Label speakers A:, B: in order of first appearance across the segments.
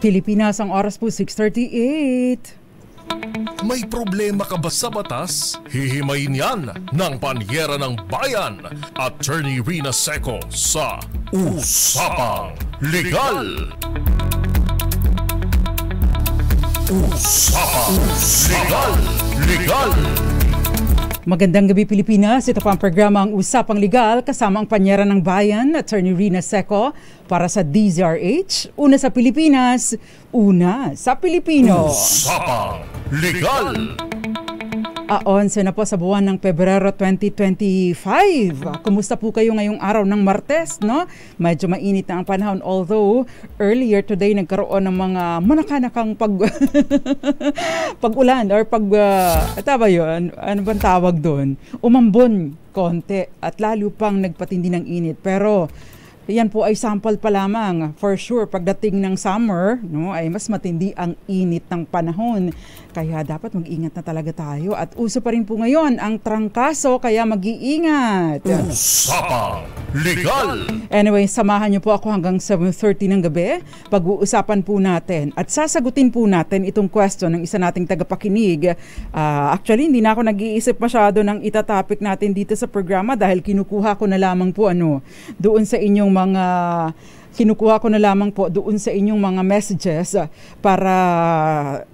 A: Pilipinas, ang oras po 6:38.
B: May problema ka ba sa batas? Hihimayin yan ng Panyera ng Bayan, Attorney Rina Seco sa Usapang Legal. Usapang Legal. Legal.
A: Magandang gabi Pilipinas, ito pa ang programa ang Usapang Legal kasama ang Panyera ng Bayan, Attorney Rina Seco para sa DZRH. Una sa Pilipinas, una sa Pilipino.
B: Usapang Legal.
A: 11 na po sa buwan ng Pebrero 2025. Kumusta po kayo ngayong araw ng Martes, no? Medyo mainit na ang panahon, although earlier today nagkaroon ng mga manakanakang pag-ulan or tama yun, ano bang tawag doon? Umambon konti at lalo pang nagpatindi ng init. Pero yan po ay sample pa lamang. For sure, pagdating ng summer, no, ay mas matindi ang init ng panahon. Kaya dapat mag-ingat na talaga tayo. At uso pa rin po ngayon ang trangkaso, kaya mag-iingat.
B: Usapang Legal.
A: Anyway, samahan niyo po ako hanggang 7:30 ng gabi. Pag-uusapan po natin at sasagutin po natin itong question ng isa nating tagapakinig. Actually, hindi na ako nag-iisip masyado ng itatopic natin dito sa programa dahil kinukuha ko na lamang po doon sa inyong kinukuha ko na lamang po doon sa inyong mga messages para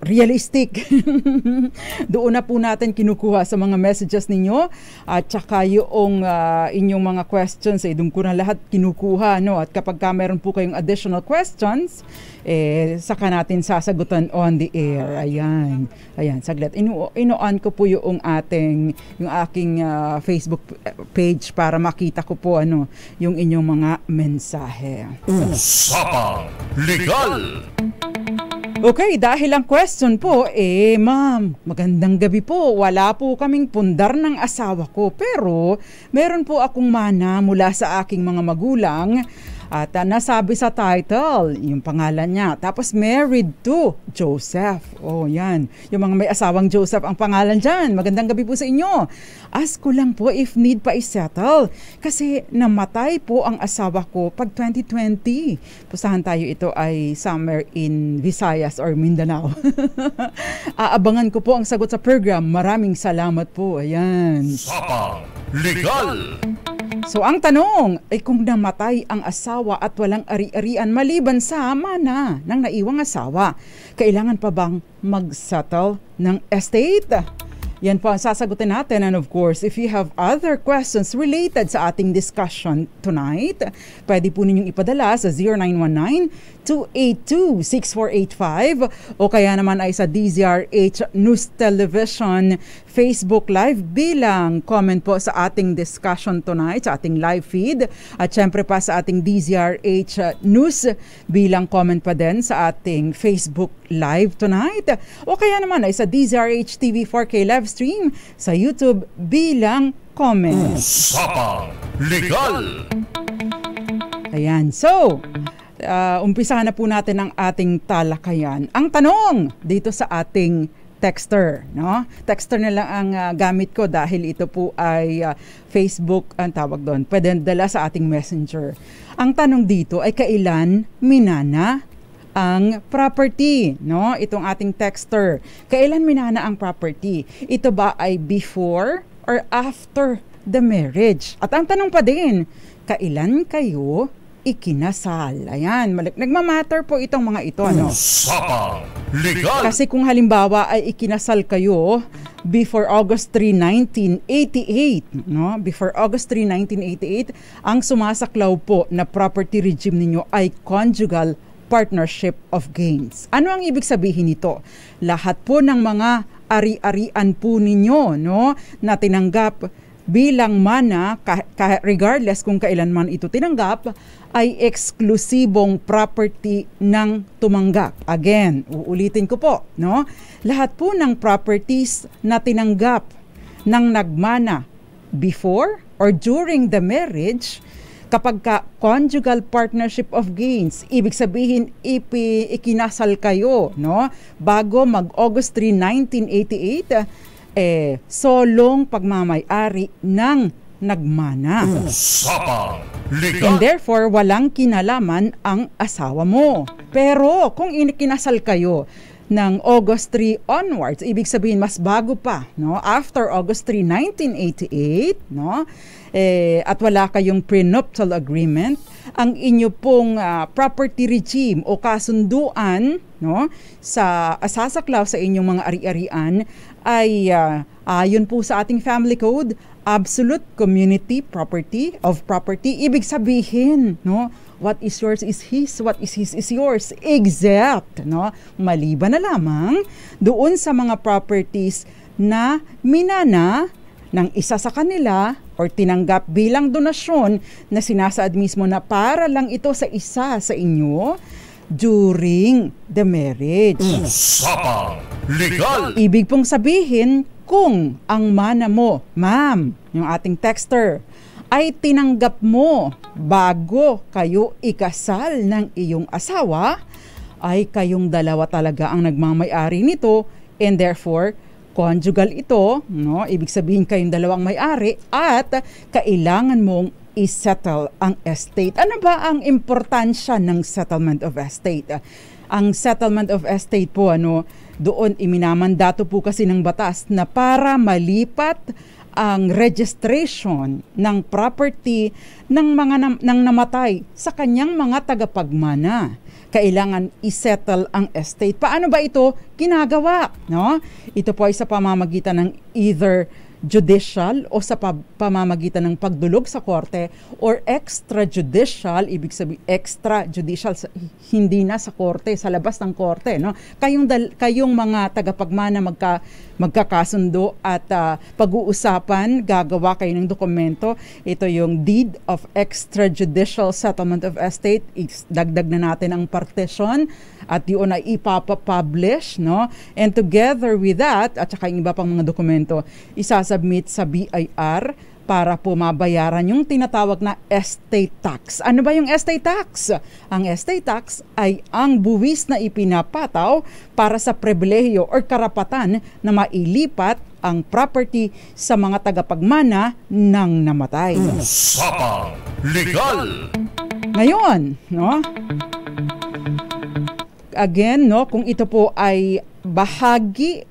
A: realistic. Doon na po natin kinukuha sa mga messages ninyo at saka yung inyong mga questions doon ko na lahat kinukuha, no? At kapag meron po kayong additional questions, saka natin sasagutan on the air. Ayan, saglit. Ino-on ko po yung aking Facebook page para makita ko po yung inyong mga mensahe.
B: Usapang Legal.
A: Okay, dahil ang question po, ma'am, magandang gabi po. Wala po kaming pundar ng asawa ko, pero meron po akong mana mula sa aking mga magulang. At nasabi sa title, yung pangalan niya. Tapos married to Joseph. Oh, yan. Yung mga may asawang Joseph ang pangalan dyan. Magandang gabi po sa inyo. Ask ko lang po if need pa isettle. Kasi namatay po ang asawa ko pag 2020. Pustahan tayo, ito ay somewhere in Visayas or Mindanao. Aabangan ko po ang sagot sa program. Maraming salamat po. Ayan.
B: Usapang Legal.
A: So ang tanong ay kung namatay ang asawa at walang ari-arian maliban sa mana ng naiwang asawa, kailangan pa bang mag-settle ng estate? Yan po ang sasagutin natin. And of course, if you have other questions related sa ating discussion tonight, pwede po ninyong ipadala sa 0919-282-6485 o kaya naman ay sa DZRH News Television Facebook Live bilang comment po sa ating discussion tonight, sa ating live feed. At syempre pa sa ating DZRH News bilang comment pa din sa ating Facebook Live tonight. O kaya naman ay sa DZRH TV 4K live stream sa YouTube bilang comment.
B: Usapang Legal.
A: Ayan, so umpisahan na po natin ang ating talakayan. Ang tanong dito sa ating texter, no? Texter na lang ang gamit ko dahil ito po ay Facebook ang tawag doon. Pwede dala sa ating messenger. Ang tanong dito ay kailan minana ang property, no? Itong ating texter. Kailan minana ang property? Ito ba ay before or after the marriage? At ang tanong pa din, kailan kayo ikinasal? Ayan, nagmamatter po itong mga ito, ano?
B: Usapang Legal.
A: Kasi kung halimbawa ay ikinasal kayo before August 3, 1988, no? Before August 3, 1988, ang sumasaklaw po na property regime ninyo ay conjugal partnership of gains. Ano ang ibig sabihin nito? Lahat po ng mga ari-arian po ninyo, no, na tinanggap bilang mana, regardless kung kailan man ito tinanggap, ay eksklusibong property ng tumanggap. Again, uulitin ko po, no? Lahat po ng properties na tinanggap ng nagmana before or during the marriage, kapag conjugal partnership of gains, ibig sabihin ikinasal kayo, no? Bago mag-August 3, 1988, solong pagmamay-ari ng nagmana.
B: Usapang Legal.
A: And therefore, walang kinalaman ang asawa mo. Pero kung kinasal kayo ng August 3 onwards, ibig sabihin mas bago pa, no? After August 3, 1988, no? At wala kayong prenuptial agreement, ang inyo pong property regime o kasunduan, no, sa asasaklaw sa inyong mga ari-arian ay ayon po sa ating family code, absolute community property of property. Ibig sabihin, no, what is yours is his, what is his is yours, except, no, maliban na lamang doon sa mga properties na minana ng isa sa kanila or tinanggap bilang donasyon na sinasaad mismo na para lang ito sa isa sa inyo during the marriage.
B: Usapang Legal.
A: Ibig pong sabihin, kung ang mana mo, ma'am, yung ating texter, ay tinanggap mo bago kayo ikasal ng iyong asawa, ay kayong dalawa talaga ang nagmamay-ari nito, and therefore, conjugal ito, no? Ibig sabihin kayong dalawang may-ari at kailangan mong i-settle ang estate. Ano ba ang importansya ng settlement of estate? Ang settlement of estate po, doon iminamandato po kasi ng batas na para malipat ang registration ng property ng mga ng namatay sa kanyang mga tagapagmana. Kailangan isettle ang estate. Paano ba ito ginagawa? No? Ito po ay sa pamamagitan ng either judicial o sa pamamagitan ng pagdulog sa korte or extrajudicial, ibig sabihin extrajudicial, hindi na sa korte, sa labas ng korte, no? Kayong mga tagapagmana magkakasundo at pag-uusapan, gagawa kayo ng dokumento. Ito yung Deed of Extrajudicial Settlement of Estate. Dagdag na natin ang partition at yun ay ipapapublish, no? And together with that, at saka yung iba pang mga dokumento, isasubmit sa BIR para po mabayaran yung tinatawag na estate tax. Ano ba yung estate tax? Ang estate tax ay ang buwis na ipinapataw para sa pribilehiyo or karapatan na mailipat ang property sa mga tagapagmana ng namatay.
B: Usapang Legal.
A: Ngayon, no? Again, no, kung ito po ay bahagi,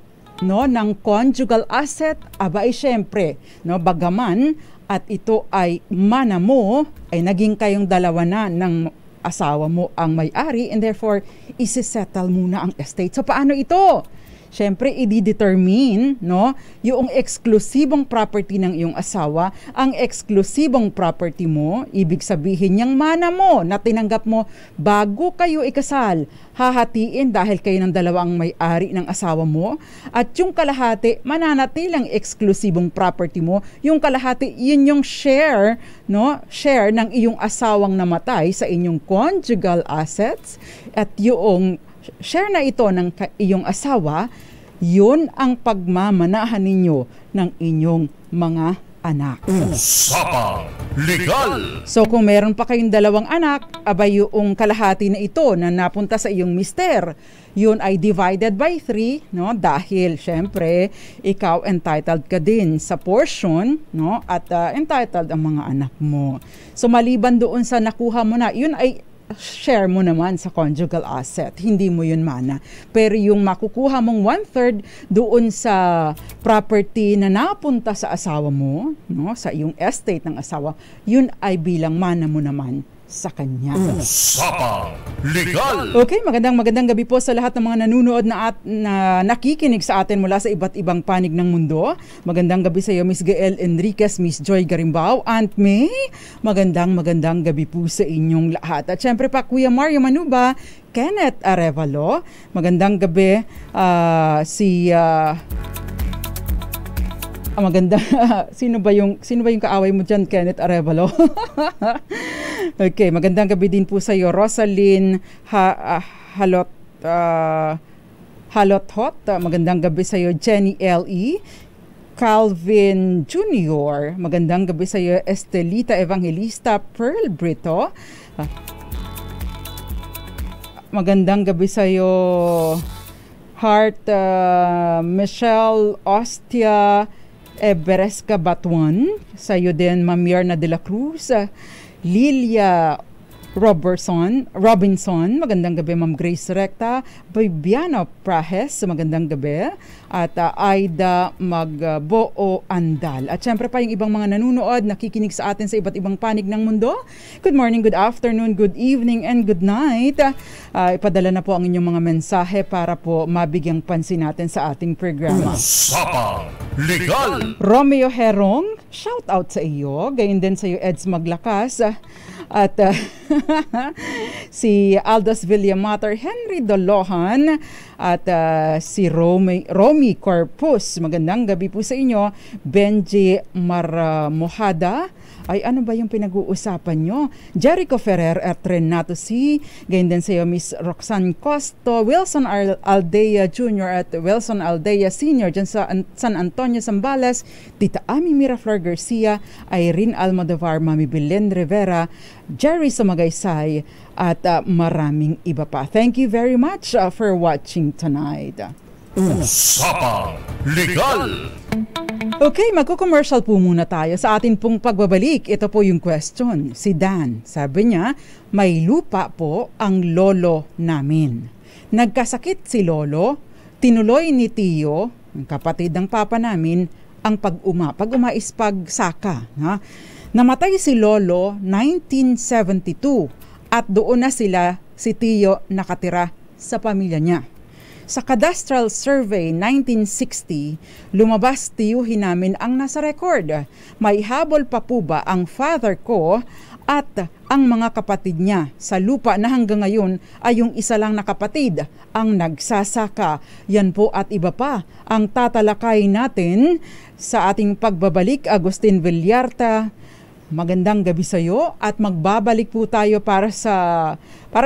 A: no, ng conjugal asset, aba ay syempre, no, bagaman at ito ay mana mo, ay naging kayong dalawa na ng asawa mo ang may-ari, and therefore isi-settle muna ang estate. So paano ito? Syempre, i-determine, no, yung eksklusibong property ng iyong asawa, ang eksklusibong property mo, ibig sabihin yung mana mo na tinanggap mo bago kayo ikasal, hahatiin dahil kayo ng dalawang may-ari ng asawa mo, at yung kalahati, mananatilang eksklusibong property mo, yung kalahati, yun yung share, no, share ng iyong asawang namatay sa inyong conjugal assets, at yung share na ito ng iyong asawa, yun ang pagmamanahan ninyo ng inyong mga anak.
B: Usapang Legal.
A: So kung meron pa kayong dalawang anak, abay yung kalahati na ito na napunta sa iyong mister, yun ay divided by 3, no? Dahil syempre ikaw entitled ka din sa portion, no? At entitled ang mga anak mo. So maliban doon sa nakuha mo na, yun ay share mo naman sa conjugal asset, hindi mo yun mana. Pero yung makukuha mong 1/3 doon sa property na napunta sa asawa mo, no, sa iyong estate ng asawa, yun ay bilang mana mo naman sa kanya.
B: Usapang Legal.
A: Okay, magandang gabi po sa lahat ng mga nanunood na nakikinig sa atin mula sa iba't ibang panig ng mundo. Magandang gabi sa iyo, Miss Gael Enriquez, Miss Joy Garimbao, Aunt May. Magandang gabi po sa inyong lahat. At syempre pa, Kuya Mario Manuba, Kenneth Arevalo. Magandang gabi maganda. Sino ba yung kaaway mo diyan, Kenneth Arevalo? Okay, magandang gabi din po sa iyo, Rosalyn Halothot. Magandang gabi sa iyo, Jenny L.E. Calvin Jr. Magandang gabi sa iyo, Estelita Evangelista Pearl Brito. Magandang gabi sa iyo, Heart Michelle Ostia Beresca Batuan, sa iyo din Ma'am Mirna de la Cruz, Lilia Robinson, magandang gabi Ma'am Grace Recta, Bibiana Prahes, magandang gabi, at Aida Magboo Andal. At syempre pa yung ibang mga nanunood, nakikinig sa atin sa iba't ibang panig ng mundo. Good morning, good afternoon, good evening, and good night. Ipadala na po ang inyong mga mensahe para po mabigyang pansin natin sa ating programa.
B: Usapang Legal!
A: Romeo Herong, shout out sa iyo. Gayon din sa iyo, Eds Maglakas. At si Aldos Villamater, Henry Dolohan, at si Romy Corpus. Magandang gabi po sa inyo. Benji Marmohada. Ay, ano ba yung pinag-uusapan nyo? Jericho Ferrer at Renato C. Gayon din sa iyo, Miss Roxanne Costo, Wilson Aldea Jr. at Wilson Aldea Sr. dyan sa San Antonio, Zambales, Tita Ami Miraflor Garcia, Irene Almodovar, Mami Belen Rivera, Jerry Sumagaysay, at maraming iba pa. Thank you very much for watching tonight.
B: Usapang Legal!
A: Okay, magko-commercial po muna tayo sa atin pong pagbabalik. Ito po yung question. Si Dan, sabi niya, may lupa po ang lolo namin. Nagkasakit si lolo, tinuloy ni Tiyo, ang kapatid ng papa namin, ang pag-uma. Pag-uma is pagsaka. Ha? Namatay si lolo 1972 at doon na si Tiyo nakatira sa pamilya niya. Sa Cadastral Survey 1960, lumabas tiyuhin namin ang nasa record. May habol pa po ba ang father ko at ang mga kapatid niya sa lupa na hanggang ngayon ay yung isa lang na kapatid ang nagsasaka. Yan po at iba pa ang tatalakay natin sa ating pagbabalik. Agustin Villarta, magandang gabi sa iyo at magbabalik po tayo para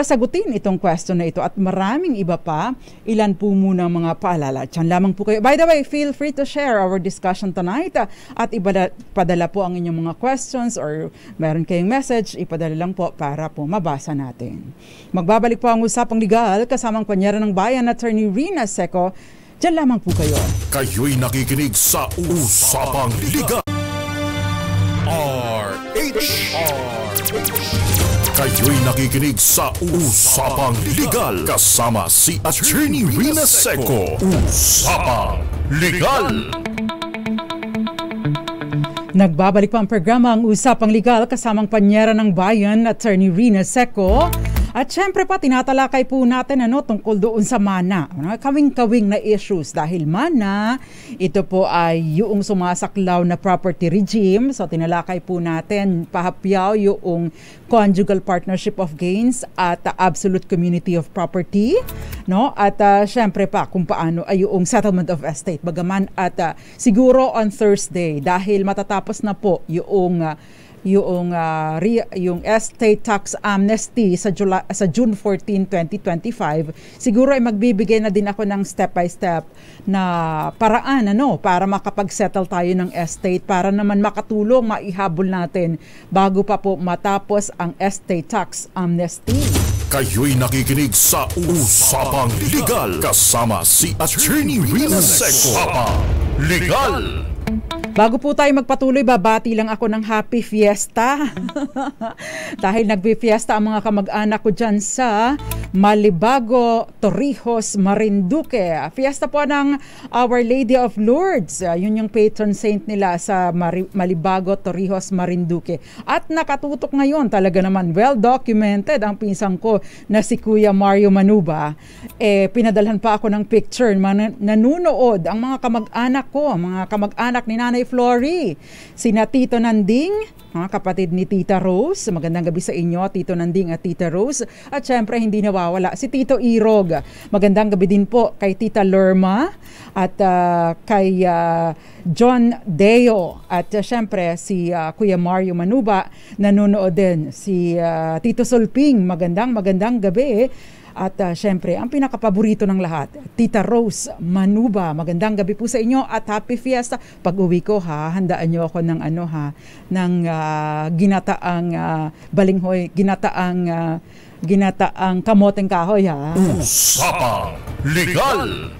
A: sagutin itong question na ito at maraming iba pa. Ilan po muna mga paalala. Diyan lamang po kayo. By the way, feel free to share our discussion tonight at ipadala po ang inyong mga questions or meron kayong message, ipadala lang po para po mabasa natin. Magbabalik po ang Usapang Legal kasamang Panyera ng Bayan, Attorney Rina Seco. Diyan lamang po kayo.
B: Kayo'y nakikinig sa Usapang Legal. Kayo'y nakikinig sa Usapang Legal kasama si Attorney Rina Seco. Usapang Legal!
A: Nagbabalik pa ang programa ang Usapang Legal kasamang Panyera ng Bayan, Attorney Rina Seco. At syempre pa, tinatalakay po natin tungkol doon sa mana. Kawing-kawing na issues dahil mana, ito po ay yung sumasaklaw na property regime. So tinalakay po natin, pahapyaw yung conjugal partnership of gains at absolute community of property. No? At syempre pa, kung paano ay yung settlement of estate. Bagaman at siguro on Thursday, dahil matatapos na po yung estate tax amnesty sa June 14, 2025, siguro ay magbibigay na din ako ng step by step na paraan para makapag-settle tayo ng estate para naman makatulong, maihabol natin bago pa po matapos ang estate tax amnesty.
B: Kayo'y nakikinig sa Usapang Legal kasama si Attorney Rina Seco. Usapang Legal!
A: Bago po tayo magpatuloy, babati lang ako ng Happy Fiesta. Dahil nagbi-fiesta ang mga kamag-anak ko dyan sa Malibago, Torrijos, Marinduque. Fiesta po ng Our Lady of Lourdes. Yun yung patron saint nila sa Malibago, Torrijos, Marinduque. At nakatutok ngayon, talaga naman well documented ang pinsang ko na si Kuya Mario Manuba. Pinadalhan pa ako ng picture. Nanunood ang mga kamag-anak ko, mga kamag-anak ni Nanay Flory, sina Tito Nanding, kapatid ni Tita Rose. Magandang gabi sa inyo, Tito Nanding at Tita Rose. At syempre, hindi nawawala si Tito Irog. Magandang gabi din po kay Tita Lerma at kay John Deo. At syempre, si Kuya Mario Manuba, nanonood din. Si Tito Solping, magandang gabi. At syempre, ang pinakapaborito ng lahat, Tita Rose Manuba. Magandang gabi po sa inyo at happy fiesta. Pag-uwi ko handaan niyo ako ng ng ginataang balinghoy, ginataang kamoteng kahoy
B: Usapang Legal!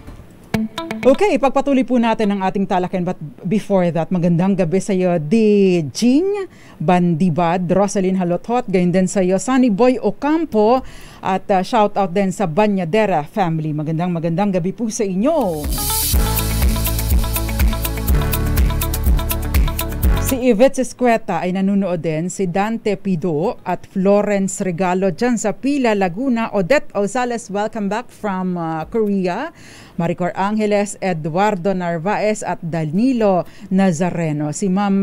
A: Okay, pagpatuloy po natin ang ating talakayan, but before that, magandang gabi sa iyo, Di Jing Bandibad, Rosalyn Halothot, gayon din sa iyo, Sunny Boy Ocampo, at shout out din sa Banyadera family. Magandang gabi po sa inyo. Si Yvette Escueta ay nanunood din, si Dante Pido at Florence Regalo dyan sa Pila, Laguna. Odette Ozales, welcome back from Korea. Maricor Angeles, Eduardo Narvaez at Danilo Nazareno. Si Ma'am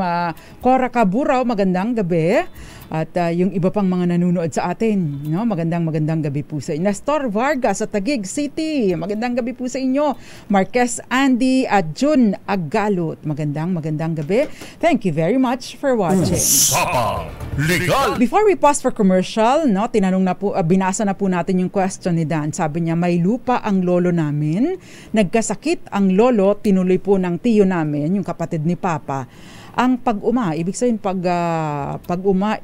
A: Cora Caburaw, magandang gabi. At yung iba pang mga nanonood sa atin, no? Magandang gabi po sa inyo. Nestor Vargas sa Taguig City, magandang gabi po sa inyo. Marquez Andy at June Agalot, magandang gabi. Thank you very much for watching.
B: Usapang Legal.
A: Before we pause for commercial, no, binasa na po natin yung question ni Dan. Sabi niya, may lupa ang lolo namin. Nagkasakit ang lolo, tinuloy po ng tiyo namin, yung kapatid ni Papa. Ang pag-uma, ibig sabihin pag-uma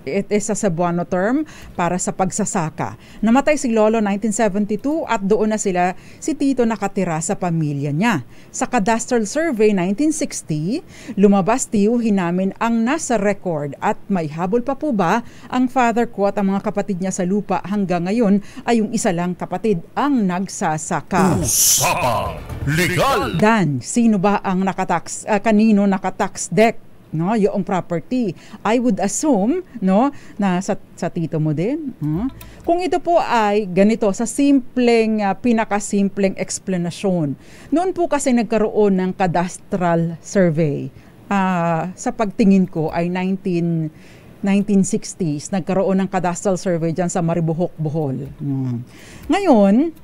A: it is a Cebuano term para sa pagsasaka. Namatay si Lolo 1972 at doon na si Tito nakatira sa pamilya niya. Sa Cadastral Survey 1960, lumabas tiyuhin namin ang nasa record at may habol pa po ba ang father ko at ang mga kapatid niya sa lupa hanggang ngayon ay yung isa lang kapatid ang nagsasaka.
B: Usapang Legal.
A: Dan, sino ba ang kanino nakatax deck? No, yung property. I would assume, no, na sa tito mo din. Kung ito po ay ganito sa pinakasimpleng explanation. Noon po kasi nagkaroon ng cadastral survey. Sa pagtingin ko ay 1960s nagkaroon ng cadastral survey diyan sa Maribohok, Bohol. Ngayon,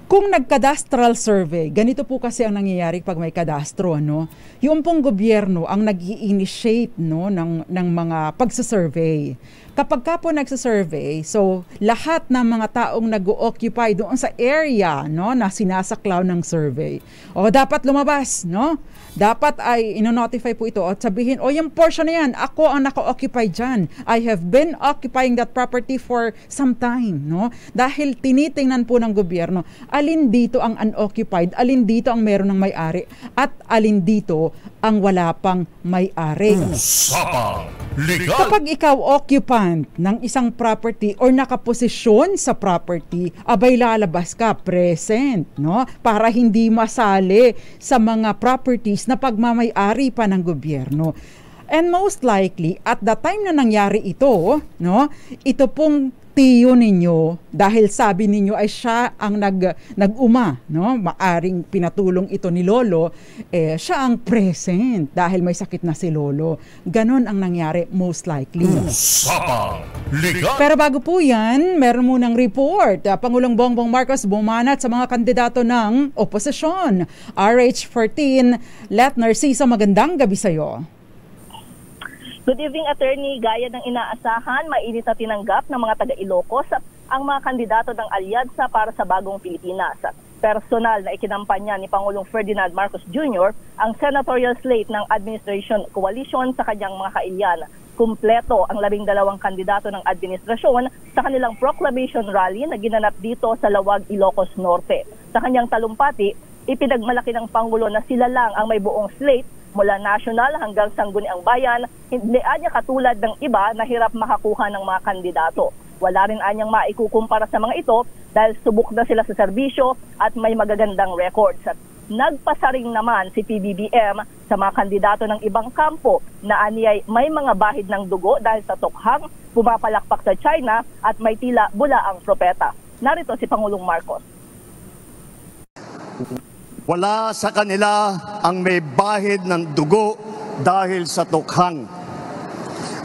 A: kung nag-cadastral survey, ganito po kasi ang nangyayari pag may kadastro, no? Yung pong gobyerno ang nag-i-initiate, no, ng mga pagsasurvey. Kapag ka po nagsasurvey, so lahat ng mga taong nag-occupy doon sa area, no, na sinasaklaw ng survey, dapat lumabas, no? Dapat ay ino-notify po ito at sabihin, yung portion na yan, ako ang naka-occupy dyan. I have been occupying that property for some time, no? Dahil tinitingnan po ng gobyerno, alin dito ang unoccupied, alin dito ang meron ng may-ari, at alin dito ang wala pang may-ari.
B: Usapang Legal.
A: Kapag ikaw occupant ng isang property or nakaposisyon sa property, abay lalabas ka present, no? Para hindi masali sa mga properties na pagmamay-ari pa ng gobyerno. And most likely, at the time na nangyari ito, no, ito pong tiyo ninyo, dahil sabi ninyo ay siya ang nag-uma, no? Maaring pinatulong ito ni Lolo, siya ang present dahil may sakit na si Lolo. Ganon ang nangyari most likely.
B: Usapang Legal.
A: Pero bago po yan, meron munang report. Pangulong Bongbong Marcos bumanat sa mga kandidato ng oposisyon. RH14, Let Narciso, magandang gabi sa'yo.
C: Good evening, Attorney. Gaya ng inaasahan, mainit na tinanggap ng mga taga-Ilocos ang mga kandidato ng Alianza para sa Bagong Pilipinas. Personal na ikinampanya ni Pangulong Ferdinand Marcos Jr. ang senatorial slate ng Administration Coalition sa kanyang mga kailyan. Kumpleto ang 12 kandidato ng administrasyon sa kanilang proclamation rally na ginanap dito sa Lawag, Ilocos Norte. Sa kanyang talumpati, ipinagmalaki ng Pangulo na sila lang ang may buong slate mula national hanggang sangguniang bayan, hindi anya katulad ng iba na hirap makakuha ng mga kandidato. Wala rin anyang maikukumpara sa mga ito dahil subok na sila sa serbisyo at may magagandang records. At nagpasaring naman si PBBM sa mga kandidato ng ibang kampo na aniyay may mga bahid ng dugo dahil sa tokhang, pumapalakpak sa China at may tila bula ang propeta. Narito si Pangulong Marcos.
D: Wala sa kanila ang may bahid ng dugo dahil sa tukhang.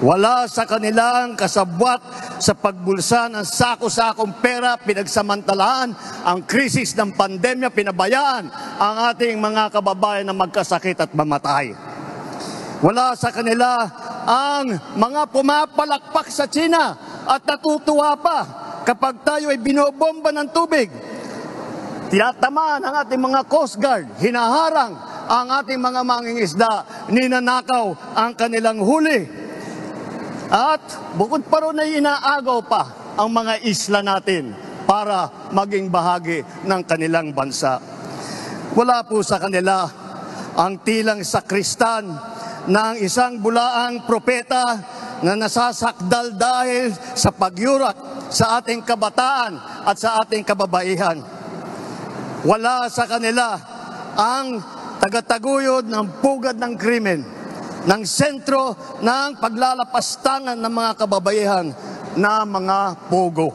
D: Wala sa kanila ang kasabwat sa pagbulsa ng sako-sakong pera, pinagsamantalaan ang krisis ng pandemya, pinabayaan ang ating mga kababayan na magkasakit at mamatay. Wala sa kanila ang mga pumapalakpak sa China at natutuwa pa kapag tayo ay binobomba ng tubig. Tinatamaan ang ating mga Coast Guard, hinaharang ang ating mga mangingisda, ninanakaw ang kanilang huli. At bukod pa ron ay inaagaw pa ang mga isla natin para maging bahagi ng kanilang bansa. Wala po sa kanila ang tilang sakristan ng isang bulaang propeta na nasasakdal dahil sa pagyurak sa ating kabataan at sa ating kababaihan. Wala sa kanila ang tagataguyod ng pugad ng krimen, ng sentro ng paglalapastangan ng mga kababaihan na mga pugo.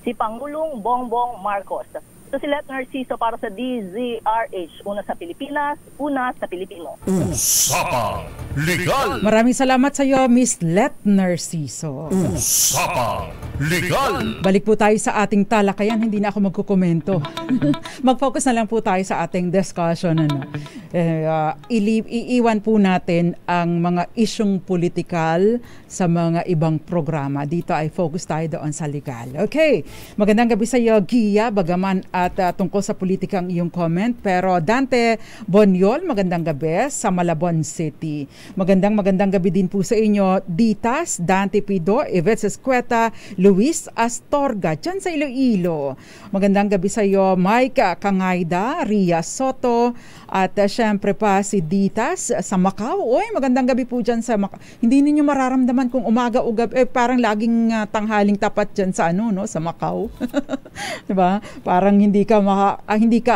C: Si Pangulong Bongbong Marcos. Ito si Let Narciso para sa DZRH. Una sa Pilipinas, una sa Pilipino.
B: Usapang Legal!
A: Maraming salamat sa iyo, Miss Let Narciso.
B: Usapang Legal!
A: Balik po tayo sa ating talakayan, hindi na ako magkukomento. Mag-focus na lang po tayo sa ating discussion. Iiwan po natin ang mga isyong politikal sa mga ibang programa. Dito ay focus tayo doon sa legal. Okay, magandang gabi sa iyo, Gia, bagaman at tungkol sa politika ang iyong comment. Pero Dante Bonyol, magandang gabi sa Malabon City. Magandang gabi din po sa inyo, Ditas, Dante Pido, Yvette Escueta, Luis Astorga, dyan sa Iloilo. Magandang gabi sa iyo, Mike Kangayda, Ria Soto, at syempre pa si Ditas sa Macau. Oy, magandang gabi po dyan sa Macau. Hindi ninyo mararamdaman kung umaga o gabi, parang laging tanghaling tapat dyan sa sa Macau. 'Di ba? Parang hindi ka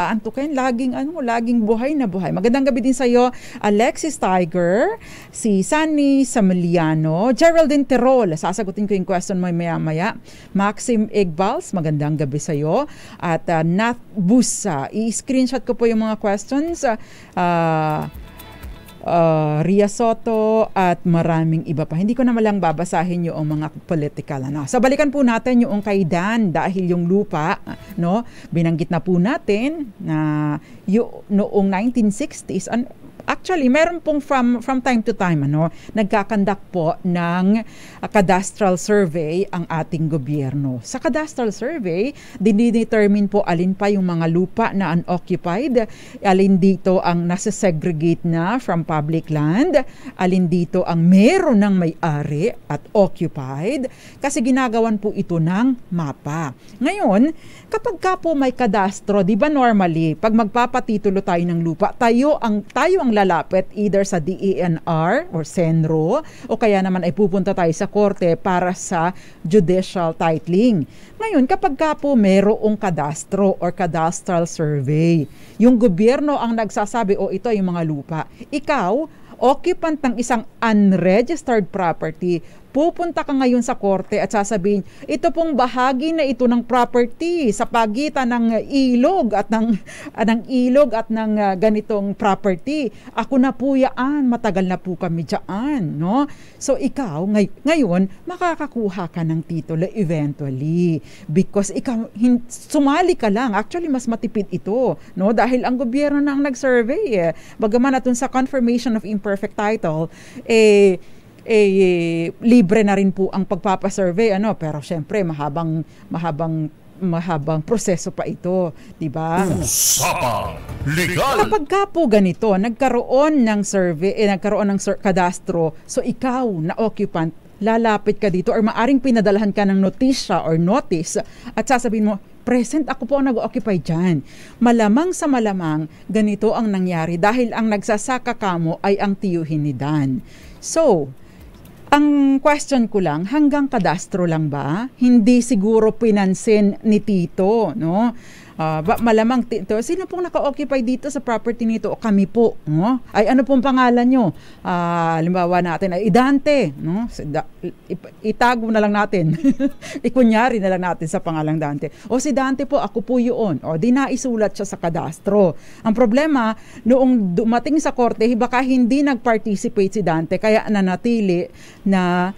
A: antukin, laging buhay na buhay. Magandang gabi din sa iyo, Alexis Tiger, si Sunny Samiliano, Geraldine Terol, sasagutin ko yung question mo maya-maya. Maxim Igbals, magandang gabi sa iyo. At Nat Busa, i-screenshot ko po yung mga questions. Ria Soto at maraming iba pa. Hindi ko na malang babasahin yung mga political. So balikan po natin yung kay Dan dahil yung lupa, binanggit na po natin na noong 1960s, actually, meron pong from time to time, nagkakandak po ng cadastral survey ang ating gobyerno. Sa cadastral survey, dinidetermine po alin pa yung mga lupa na unoccupied, alin dito ang nasa-segregate na from public land, alin dito ang meron ng may-ari at occupied, kasi ginagawan po ito ng mapa. Ngayon, kapag ka po may kadastro, di ba normally, pag magpapatitulo tayo ng lupa, tayo ang lalapit either sa DENR or Senro o kaya naman ay pupunta tayo sa korte para sa judicial titling. Ngayon, kapag ka po merong kadastro or cadastral survey, yung gobyerno ang nagsasabi, ito yung mga lupa. Ikaw, occupant ng isang unregistered property, pupunta ka ngayon sa korte at sasabihin, ito pong bahagi na ito ng property sa pagitan ng ilog at ng ganitong property. Ako na po yan, matagal na po kami dyan, no? So ikaw ngayon makakakuha ka ng titulo eventually because ikaw sumali ka lang. Actually mas matipid ito, no? Dahil ang gobyerno na ang nag-survey. Bagaman atun sa confirmation of imperfect title, libre na rin po ang pagpapasurvey, pero syempre mahabang proseso pa ito, di ba?
B: Usapang Legal!
A: Kapag ka po ganito, nagkaroon ng survey, nagkaroon ng kadastro, so ikaw na occupant, lalapit ka dito or maaring pinadalahan ka ng notisya or notice at sasabihin mo, present, ako po ang nag-occupy dyan. Malamang sa malamang, ganito ang nangyari dahil ang nagsasaka kamo ay ang tiyuhin ni Dan. So, ang question ko lang, hanggang kadastro lang ba? Hindi siguro pinansin ni Tito, no? Malamang Tito, sino pong naka-occupy dito sa property nito? O kami po, no? Ay ano pong pangalan nyo? Halimbawa natin ay Dante, no? Itago na lang natin. Ikunyari na lang natin sa pangalang Dante. O si Dante po, ako po yun. O di naisulat siya sa kadastro. Ang problema, noong dumating sa korte, baka hindi nag-participate si Dante, kaya nanatili na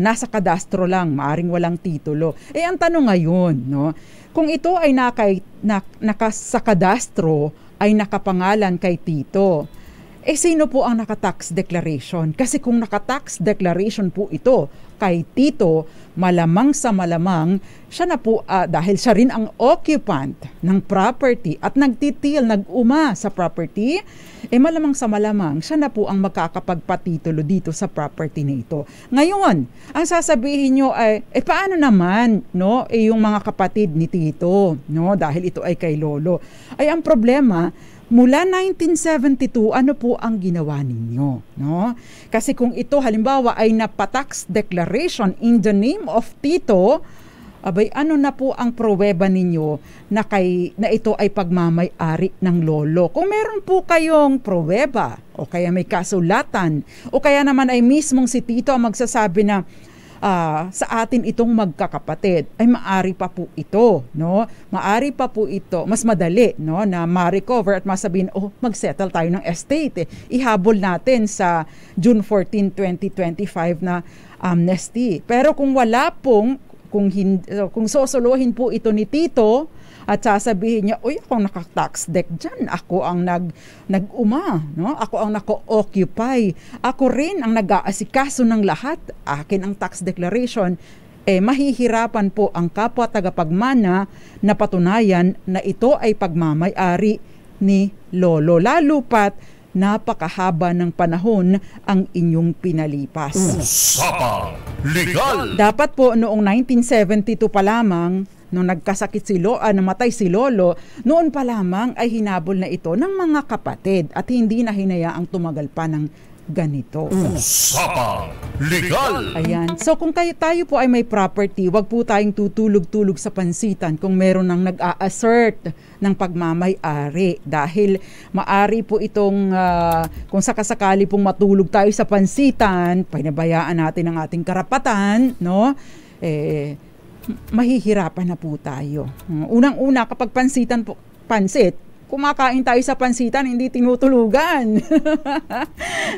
A: nasa kadastro lang, maaring walang titulo. Ang tanong ngayon, no? Kung ito ay sa kadastro ay nakapangalan kay Tito, sino po ang naka-tax declaration? Kasi kung naka-tax declaration po ito, kay tito, malamang sa malamang siya na po, dahil siya rin ang occupant ng property at nagtitil, nag-uma sa property, malamang sa malamang siya na po ang makakapagpatitulo dito sa property na ito. Ngayon, ang sasabihin nyo ay, paano naman, no, yung mga kapatid ni tito, no, dahil ito ay kay lolo. Ay, ang problema, mula 1972, ano po ang ginawa ninyo? No? Kasi kung ito halimbawa ay napatax declaration in the name of tito, abay ano na po ang pruweba ninyo na ito ay pagmamay-ari ng lolo? Kung meron po kayong pruweba o kaya may kasulatan o kaya naman ay mismong si tito ang magsasabi na sa atin itong magkakapatid, ay maari pa po ito, no? Maari pa po ito, mas madali, no, na ma-recover at masabihin, mag-settle tayo ng estate. Ihabol natin sa June 14, 2025 na amnesty. Pero kung wala pong, kung sosolohin po ito ni tito, at sasabihin niya, ako naka-tax deck dyan. Ako ang nag-uma. No? Ako ang nako-occupy. Ako rin ang nag-aasikaso ng lahat. Akin ang tax declaration. Mahihirapan po ang kapwa tagapagmana na patunayan na ito ay pagmamay-ari ni lolo. Lalo pat napakahaba ng panahon ang inyong pinalipas.
B: Usapang Legal!
A: Dapat po noong 1972 pa lamang, nung nagkasakit namatay si lolo, noon pa lamang ay hinabol na ito ng mga kapatid at hindi na hinayaang tumagal pa ng ganito.
B: Usapang Legal!
A: Ayan. So kung tayo po ay may property, wag po tayong tutulog-tulog sa pansitan kung meron nang nag-a-assert ng pagmamay-ari. Dahil maari po itong, kung sakasakali pong matulog tayo sa pansitan, pinabayaan natin ang ating karapatan, no? Mahihirapan na po tayo. Unang-una, kapag pansit, kumakain tayo sa pansitan, hindi tinutulugan.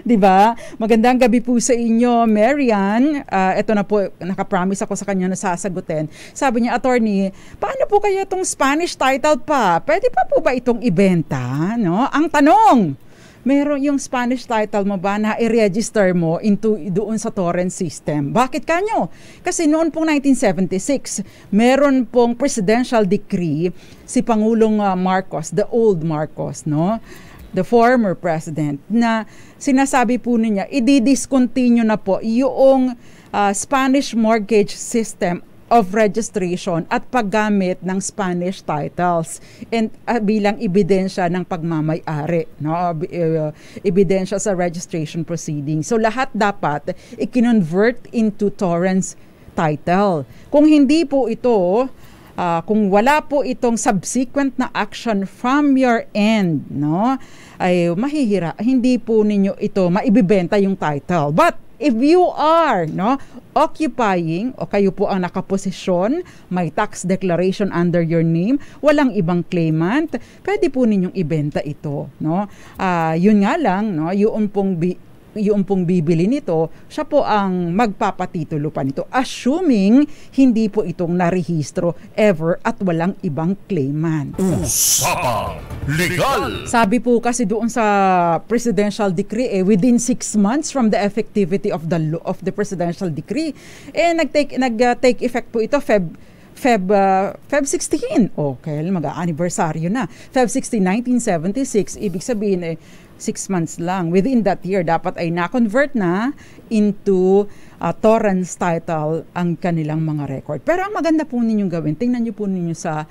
A: Diba? Magandang gabi po sa inyo, Marian. Ito na po, nakapromise ako sa kanya na sasagutin. Sabi niya, attorney, paano po kaya itong Spanish title pa? Pwede pa po ba itong ibenta? No? Ang tanong, meron yung Spanish title mo ba na i-register mo doon sa torrent system? Bakit kanyo? Kasi noon pong 1976, meron pong presidential decree si Pangulong Marcos, the old Marcos, no? The former president, na sinasabi po niya, i-discontinue na po yung Spanish mortgage system of registration at paggamit ng Spanish titles and bilang ebidensya ng pagmamay-ari, no? Ebidensya sa registration proceeding. So lahat dapat i-convert into torrents title. Kung hindi po ito, kung wala po itong subsequent na action from your end, no, ay hindi po ninyo ito maibibenta yung title. But if you are, no, occupying o kayo po ang nakaposisyon, may tax declaration under your name, walang ibang claimant, pwede po ninyong ibenta ito, no? Yun nga lang, no, yung pong bibili nito, siya po ang magpapatitulo pa nito, assuming hindi po itong narehistro ever at walang ibang claimant.
B: Usapang Legal!
A: Sabi po kasi doon sa presidential decree, within 6 months from the effectivity of the presidential decree, nag-take effect po ito Feb 16. Okay, mag-anniversaryo na. Feb 16, 1976, ibig sabihin 6 months lang. Within that year, dapat ay na-convert na into torrents title ang kanilang mga record. Pero ang maganda po ninyong gawin, tingnan nyo po ninyo sa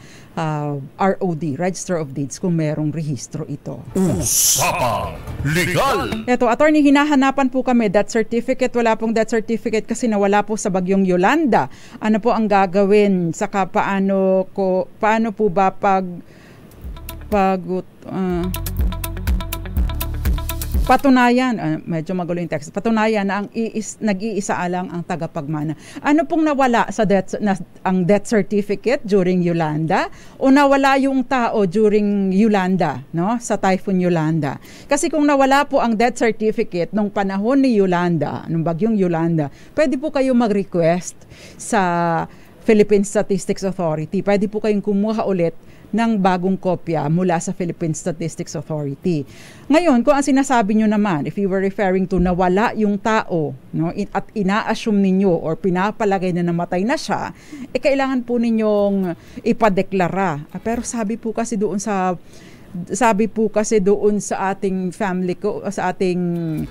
A: ROD, Register of Deeds, kung merong rehistro ito.
B: Usapang Legal!
A: Ito, attorney, hinahanapan po kami death certificate. Wala pong death certificate kasi nawala po sa bagyong Yolanda. Ano po ang gagawin? Saka paano po ba patunayan, medyo magulo yung text, patunayan na nag-iisa lang ang tagapagmana. Ano pong nawala sa ang death certificate during Yolanda o nawala yung tao during Yolanda, no? Sa Typhoon Yolanda. Kasi kung nawala po ang death certificate nung panahon ni Yolanda, nung bagyong Yolanda, pwede po kayo mag-request sa Philippine Statistics Authority. Pwede po kayong kumuha ulit ng bagong kopya mula sa Philippine Statistics Authority. Ngayon, kung ang sinasabi nyo naman, if you were referring to nawala yung tao, no, at ina-assume ninyo or pinapalagay na namatay na siya, kailangan po ninyong ipadeklara. Pero sabi po kasi doon sa ating family ko, sa ating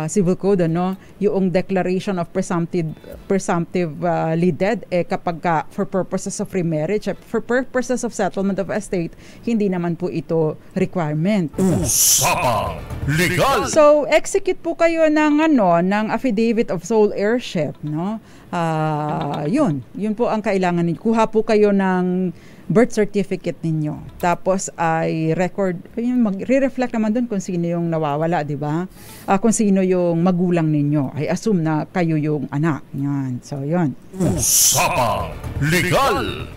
A: civil code, ano, yung declaration of presumptively dead, kapag for purposes of remarriage, for purposes of settlement of estate, hindi naman po ito requirement.
B: Usapang Legal!
A: So, execute po kayo ng affidavit of sole heirship, no? Yun po ang kailangan ninyo. Kuha po kayo ng birth certificate ninyo. Tapos ay record, magre-reflect naman doon kung sino yung nawawala, di ba? Kung sino yung magulang ninyo. I assume na kayo yung anak. Yan. So, yun.
B: Usapang Legal!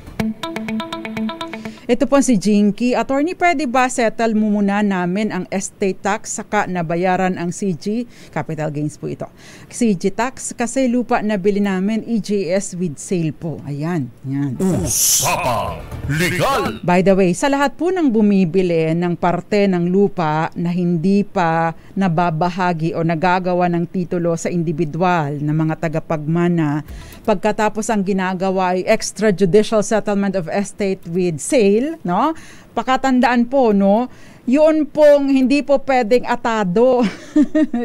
A: Ito po si Jinky. Attorney, pwede ba settle mo muna namin ang estate tax saka nabayaran ang CG? Capital gains po ito. CG tax kasi lupa na bili namin EJS with sale po. Ayan. Yan.
B: Usapang Legal!
A: By the way, sa lahat po ng bumibili ng parte ng lupa na hindi pa nababahagi o nagagawa ng titulo sa individual na mga tagapagmana, pagkatapos ang ginagawa ay extrajudicial settlement of estate with sale, no? Pakatandaan po, no? Yun pong hindi po pwedeng atado.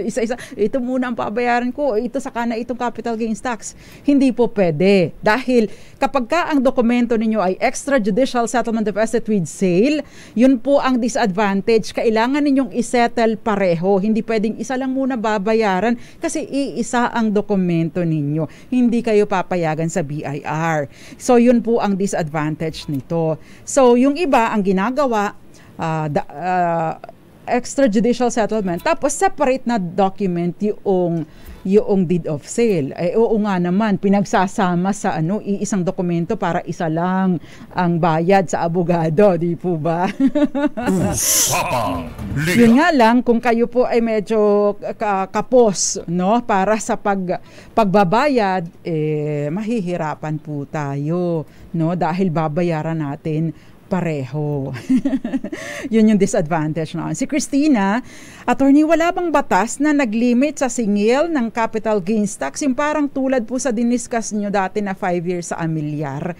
A: Isa-isa, ito muna ang pabayaran ko, ito saka na itong capital gains tax. Hindi po pwede. Dahil kapag ka ang dokumento ninyo ay extrajudicial settlement of estate with sale, yun po ang disadvantage. Kailangan ninyong isettle pareho. Hindi pwedeng isa lang muna babayaran kasi iisa ang dokumento ninyo. Hindi kayo papayagan sa BIR. So yun po ang disadvantage nito. So yung iba ang ginagawa, extrajudicial settlement, tapos separate na document yung deed of sale. Oo nga naman, pinagsasama sa iisang dokumento para isa lang ang bayad sa abogado, di po ba?
B: Usapang Legal!
A: Yun nga lang, kung kayo po ay medyo kapos, no, para sa pagbabayad, mahihirapan po tayo, no, dahil babayaran natin pareho. Yun yung disadvantage na. Si Christina, attorney, wala bang batas na nag-limit sa singil ng capital gains tax? Yung parang tulad po sa diniscuss nyo dati na 5 years sa amilyar.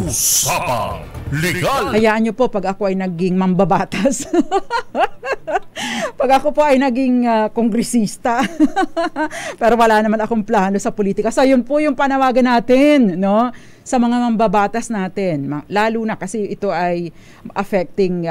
B: Usapang Legal!
A: Hayaan nyo po pag ako ay naging mambabatas. Pag ako po ay naging kongresista. Pero wala naman akong plano sa politika. So yun po yung panawagan natin, no? Sa mga mambabatas natin, lalo na kasi ito ay affecting,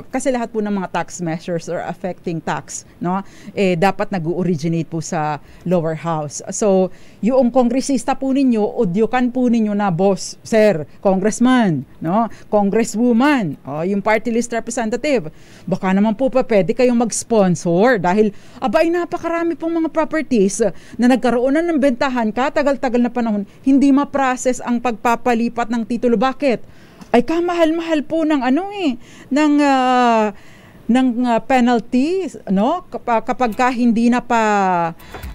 A: kasi lahat po ng mga tax measures are affecting tax, no? Dapat nag-originate po sa lower house. So, yung kongresista po ninyo, udyukan po ninyo na, boss, sir, congressman, no? Congresswoman, yung party list representative. Baka naman po pwede kayong mag-sponsor dahil, abay, napakarami pong mga properties na nagkaroon na ng bentahan katagal-tagal na panahon, hindi ma-process ang pagpapalipat ng titulo. Bakit? Ay kamahal-mahal po ng penalty, no? Kapag hindi na pa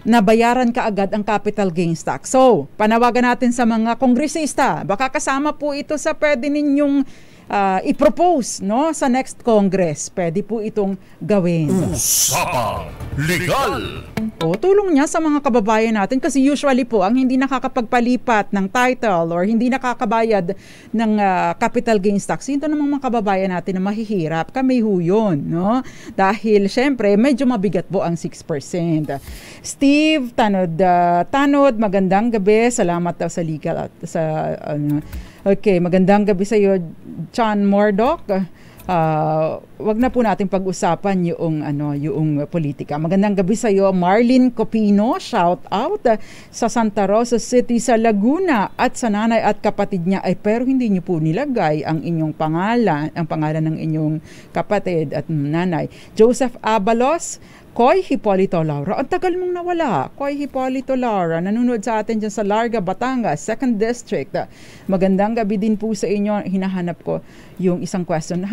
A: nabayaran kaagad ang capital gains tax. So, panawagan natin sa mga kongresista, baka kasama po ito sa pwede ninyong i-propose, no, sa next Congress. Pwede po itong gawin.
B: Usapang Legal!
A: Tulong niya sa mga kababayan natin kasi usually po ang hindi nakakapagpalipat ng title or hindi nakakabayad ng capital gains tax, ito namang mga kababayan natin na mahihirap. Kami ho yun, no? Dahil syempre medyo mabigat po ang 6%. Steve Tanod, magandang gabi. Salamat daw sa legal at sa okay, magandang gabi sa iyo, John Murdoch. Wag na po nating pag-usapan yung politika. Magandang gabi sa iyo, Marlene Copino. Shout out sa Santa Rosa City sa Laguna at sa nanay at kapatid niya. Pero hindi niyo po nilagay ang inyong pangalan, ang pangalan ng inyong kapatid at nanay. Joseph Abalos, Koy Hipolito Laura. Ang tagal mong nawala. Koy Hipolito Laura, nanonood sa atin dyan sa Larga, Batangas, 2nd District. Magandang gabi din po sa inyo. Hinahanap ko yung isang question.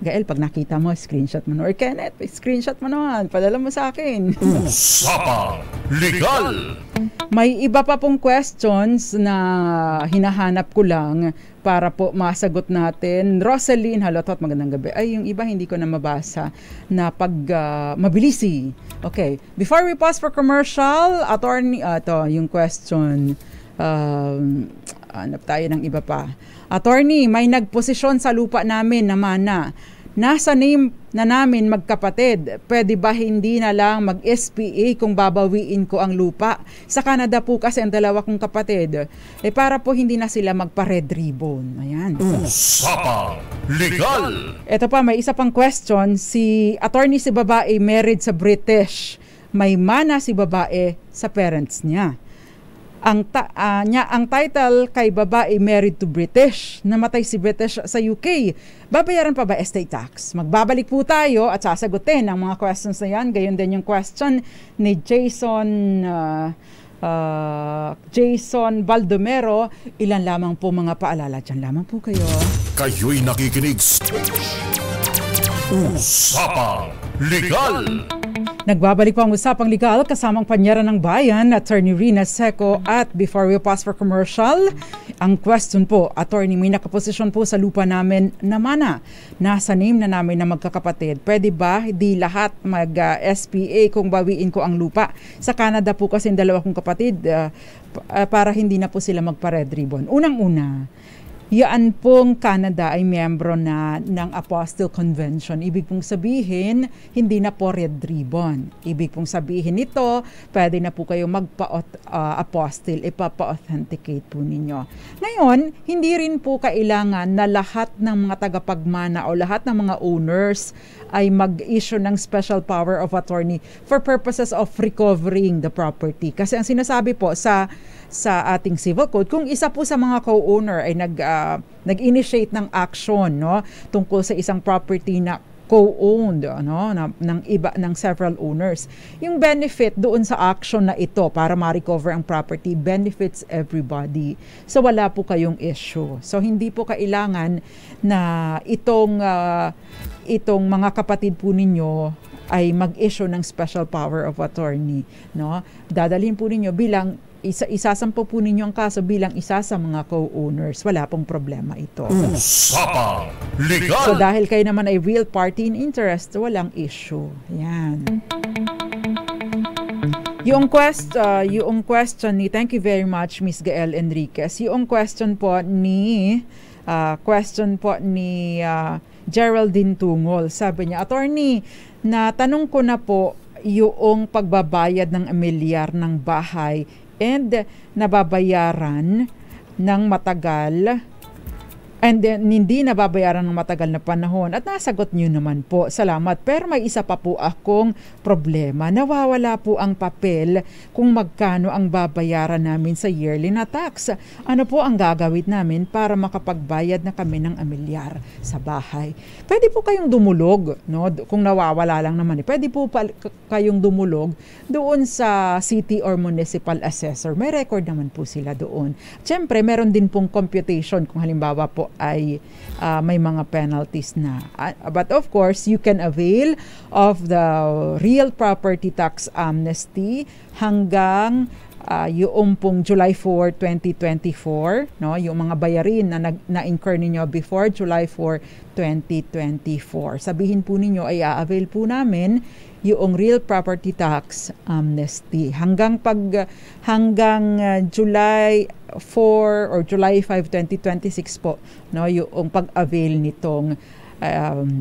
A: Gael, pag nakita mo, screenshot mo. Or Kenneth, screenshot mo naman. Padala mo sa akin.
B: Usapang Legal!
A: May iba pa pong questions na hinahanap ko lang para po masagot natin. Rosaline Halotot, magandang gabi. Ay, yung iba hindi ko na mabasa na pag mabilisi. Okay, before we pause for commercial, attorney, ito yung question. Hanap tayo ng iba pa. Attorney, may nagposisyon sa lupa namin na mana. Nasa name na namin magkapatid. Pwede ba hindi na lang mag-SPA kung babawiin ko ang lupa? Sa Canada po kasi ang dalawa kong kapatid. Para po hindi na sila magpa-red ribbon. Ayan.
B: Usapang Legal.
A: Ito pa, may isa pang question. Si attorney si babae married sa British. May mana si babae sa parents niya. Ang title kay babae married to British, namatay si British sa UK. Babayaran pa ba estate tax? Magbabalik po tayo at sasagutin ang mga questions na yan. Gayon din yung question ni Jason Baldomero. Ilan lamang po mga paalala. Diyan lamang po kayo.
B: Kayo'y nakikinig sa Usapang Legal.
A: Nagbabalik po ang Usapang Legal kasamang Panyera ng Bayan, Attorney Rina Seco. At before we pause for commercial, ang question po, Attorney, may nakaposisyon po sa lupa namin na mana. Nasa name na namin na magkakapatid. Pwede ba di lahat mag-SPA kung bawiin ko ang lupa? Sa Canada po kasi dalawa kong kapatid para hindi na po sila magpa-red ribbon. Unang-una, yan pong Canada ay miyembro na ng Apostille Convention. Ibig pong sabihin, hindi na po red ribbon. Ibig pong sabihin nito, pwede na po kayo magpa-apostille, ipapa-authenticate po ninyo. Ngayon, hindi rin po kailangan na lahat ng mga tagapagmana o lahat ng mga owners ay mag-issue ng special power of attorney for purposes of recovering the property. Kasi ang sinasabi po sa ating civil code, kung isa po sa mga co-owner ay nag-initiate ng action, no, tungkol sa isang property na co-owned, no, ng several owners, yung benefit doon sa action na ito para ma-recover ang property benefits everybody. So wala po kayong issue. So hindi po kailangan na itong mga kapatid po ninyo ay mag-issue ng special power of attorney, no? Dadalhin po ninyo bilang isasampo po ninyo ang kaso bilang isa sa mga co-owners. Wala pong problema ito.
B: Usapang Legal.
A: So dahil kayo naman ay real party in interest, walang issue. Yan. Yung question ni, thank you very much Miss Gael Enriquez. Yung question po ni Geraldine Tungol. Sabi niya, Attorney, natanong ko na po yung pagbabayad ng amilyar ng bahay and nababayaran ng matagal and then hindi nababayaran ng matagal na panahon at nasagot niyo naman po. Salamat. Pero may isa pa po akong problema. Nawawala po ang papel kung magkano ang babayaran namin sa yearly na tax. Ano po ang gagawin namin para makapagbayad na kami ng amilyar sa bahay? Pwede po kayong dumulog, no? Kung nawawala lang naman. Pwede po kayong dumulog doon sa city or municipal assessor. May record naman po sila doon. Siyempre, meron din pong computation kung halimbawa po ay may mga penalties na. But of course, you can avail of the real property tax amnesty hanggang yung pong July 4, 2024, no? Yung mga bayarin na-incur ninyo before July 4, 2024. Sabihin po ninyo ay a-avail po namin yung real property tax amnesty hanggang July 4 or July 5, 2026 po, no, yung pag-avail nitong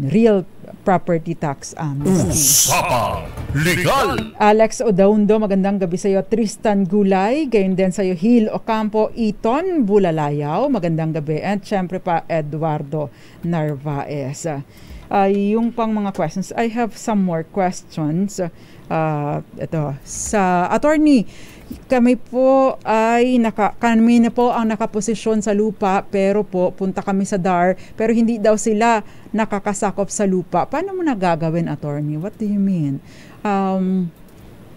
A: real property tax amnesty.
B: Usapang Legal.
A: Alex Odaundo, magandang gabi sa iyo. Tristan Gulay, gayon din sa iyo. Hil Ocampo, Iton Bulalayaw, magandang gabi. And syempre pa Eduardo Narvaez. Yung pang mga questions, I have some more questions. Ito, sa attorney, kami na po ang nakaposisyon sa lupa pero po punta kami sa DAR pero hindi daw sila nakakasakop sa lupa. Paano mo nagagawin, attorney? What do you mean?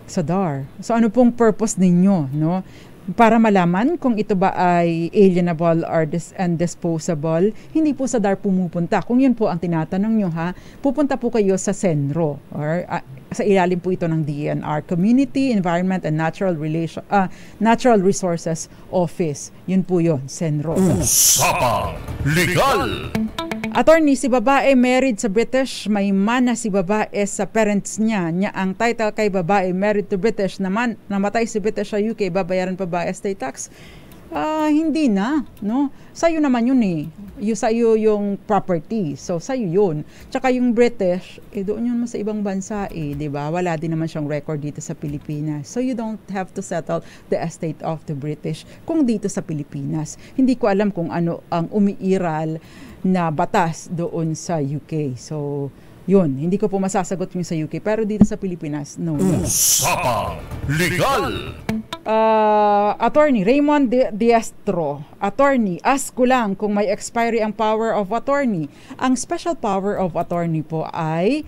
A: Sa DAR. So ano pong purpose ninyo, no? Para malaman kung ito ba ay alienable or disposable, hindi po sa DAR pumupunta. Kung yun po ang tinatanong nyo, pupunta po kayo sa Senro or sa ilalim po ito ng DENR, Community, Environment and Natural Resources Office. Yun po yun, Senro.
B: Usapang Legal!
A: Attorney, si babae married sa British, may mana si babae sa parents niya. Ang title kay babae married to British, namatay si British sa UK, babayaran pa ba estate tax? Hindi na, no? Sa'yo naman yun eh. Sa'yo yung property. So, sa'yo yun. Tsaka yung British, doon yun mo sa ibang bansa eh, di ba? Wala din naman siyang record dito sa Pilipinas. So, you don't have to settle the estate of the British kung dito sa Pilipinas. Hindi ko alam kung ano ang umiiral na batas doon sa UK. So, yun. Hindi ko po masasagot yung sa UK. Pero dito sa Pilipinas, no.
B: Usapang Legal!
A: Attorney Raymond Diestro, attorney, ask ko lang kung may expiry ang power of attorney. Ang special power of attorney po ay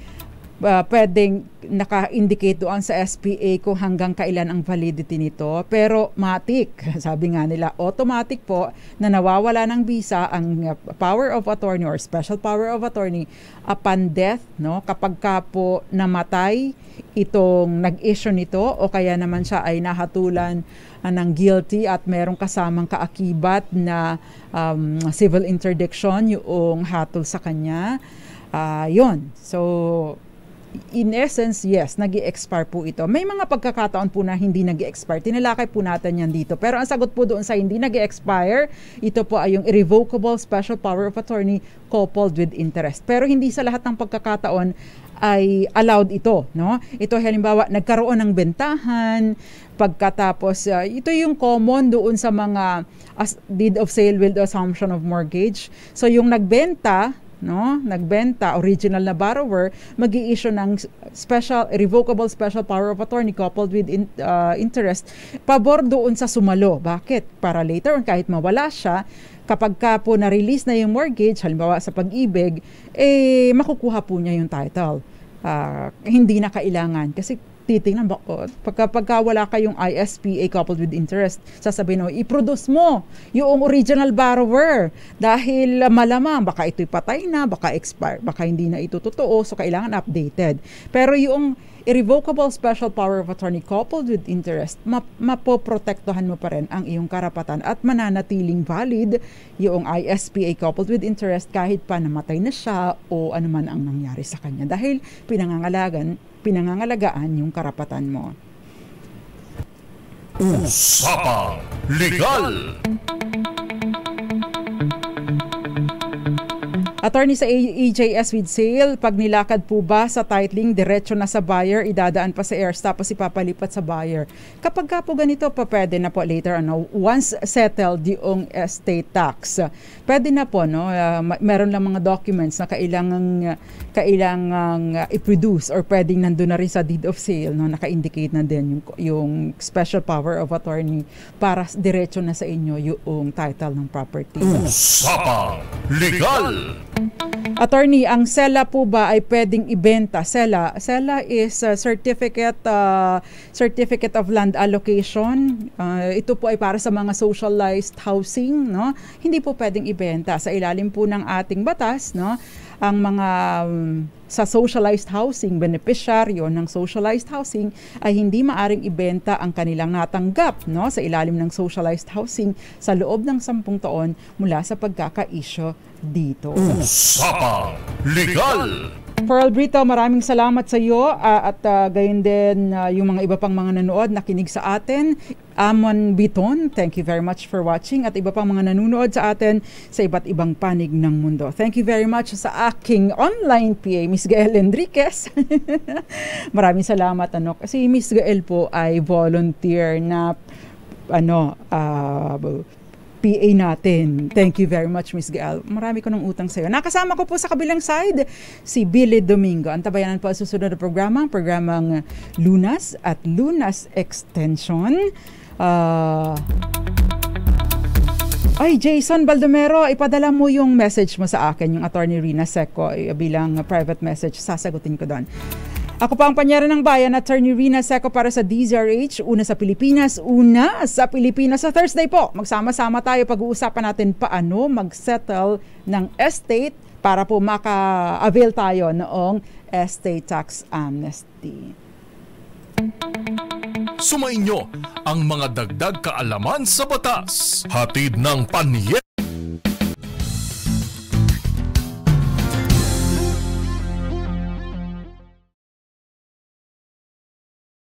A: pwedeng naka-indicate doon sa SPA kung hanggang kailan ang validity nito. Pero matik, sabi nga nila, automatic po na nawawala ng visa ang power of attorney or special power of attorney upon death, no? Kapag ka po namatay itong nag-issue nito o kaya naman siya ay nahatulan ng guilty at merong kasamang kaakibat na civil interdiction yung hatol sa kanya. Yun. So, in essence, yes, nag-i-expire po ito. May mga pagkakataon po na hindi nag-i-expire. Tinalakay po natin yan dito. Pero ang sagot po doon sa hindi nag-i-expire, ito po ay yung irrevocable special power of attorney coupled with interest. Pero hindi sa lahat ng pagkakataon ay allowed ito, no? Ito halimbawa, nagkaroon ng bentahan, pagkatapos, ito yung common doon sa mga deed of sale with assumption of mortgage. So yung nagbenta, no, original na borrower, mag-i-issue ng irrevocable special power of attorney coupled with interest, pabor doon sa sumalo. Bakit? Para later on, kahit mawala siya, kapag ka po na-release na yung mortgage, halimbawa sa Pag-ibig, makukuha po niya yung title. Hindi na kailangan. Kasi titingnan ba, pagka wala kayong ISPA coupled with interest, sasabihin mo, i-produce mo yung original borrower dahil malamang baka ito'y patay na, baka expire, baka hindi na ito totoo, so kailangan updated. Pero yung irrevocable special power of attorney coupled with interest, mapoprotektohan mo pa rin ang iyong karapatan at mananatiling valid yung ISPA coupled with interest kahit pa namatay na siya o anuman ang nangyari sa kanya dahil pinangangalagaan yung karapatan mo.
B: Usapang Legal!
A: Attorney sa EJS with sale, pag nilakad po ba sa titling, diretso na sa buyer, idadaan pa sa heirs, tapos ipapalipat sa buyer. Kapag ka po ganito, pwede na po later, once settled yung estate tax, pwede na po, no? Meron lang mga documents na kailangang i-produce or pwedeng nandun na rin sa deed of sale, no? Naka-indicate na din yung special power of attorney para diretso na sa inyo yung title ng property.
B: Usapang Legal!
A: Attorney, ang SELA po ba ay pwedeng ibenta? SELA is certificate of land allocation. Ito po ay para sa mga socialized housing, no? Hindi po pwedeng ibenta sa ilalim po ng ating batas, no? Ang mga sa socialized housing, beneficiaryo ng socialized housing ay hindi maaring ibenta ang kanilang natanggap, no, sa ilalim ng socialized housing sa loob ng 10 taon mula sa pagkaka-issue dito.
B: Usapang Legal!
A: Pearl Brito, maraming salamat sa iyo at gayon din yung mga iba pang mga nanood, nakinig sa atin. Amon Biton, thank you very much for watching at iba pang mga nanonood sa atin sa iba't ibang panig ng mundo. Thank you very much sa aking online PA, Miss Gael Enriquez. Maraming salamat, kasi Miss Gael po ay volunteer na PA natin. Thank you very much, Miss Gael. Marami ko ng utang sa iyo. Nakasama ko po sa kabilang side si Billy Domingo. Antabayanan po ang susunod na programang Lunas at Lunas Extension. Jason Baldomero, ipadala mo yung message mo sa akin, yung Attorney Rina Seco, bilang private message. Sasagutin ko doon. Ako pa ang panyera ng bayan, Attorney Rina Seco para sa DZRH. Una sa Pilipinas sa Thursday po. Magsama-sama tayo, pag-uusapan natin paano mag-settle ng estate para po maka-avail tayo noong estate tax amnesty.
B: Sumainyo ang mga dagdag kaalaman sa batas. Hatid ng Panyera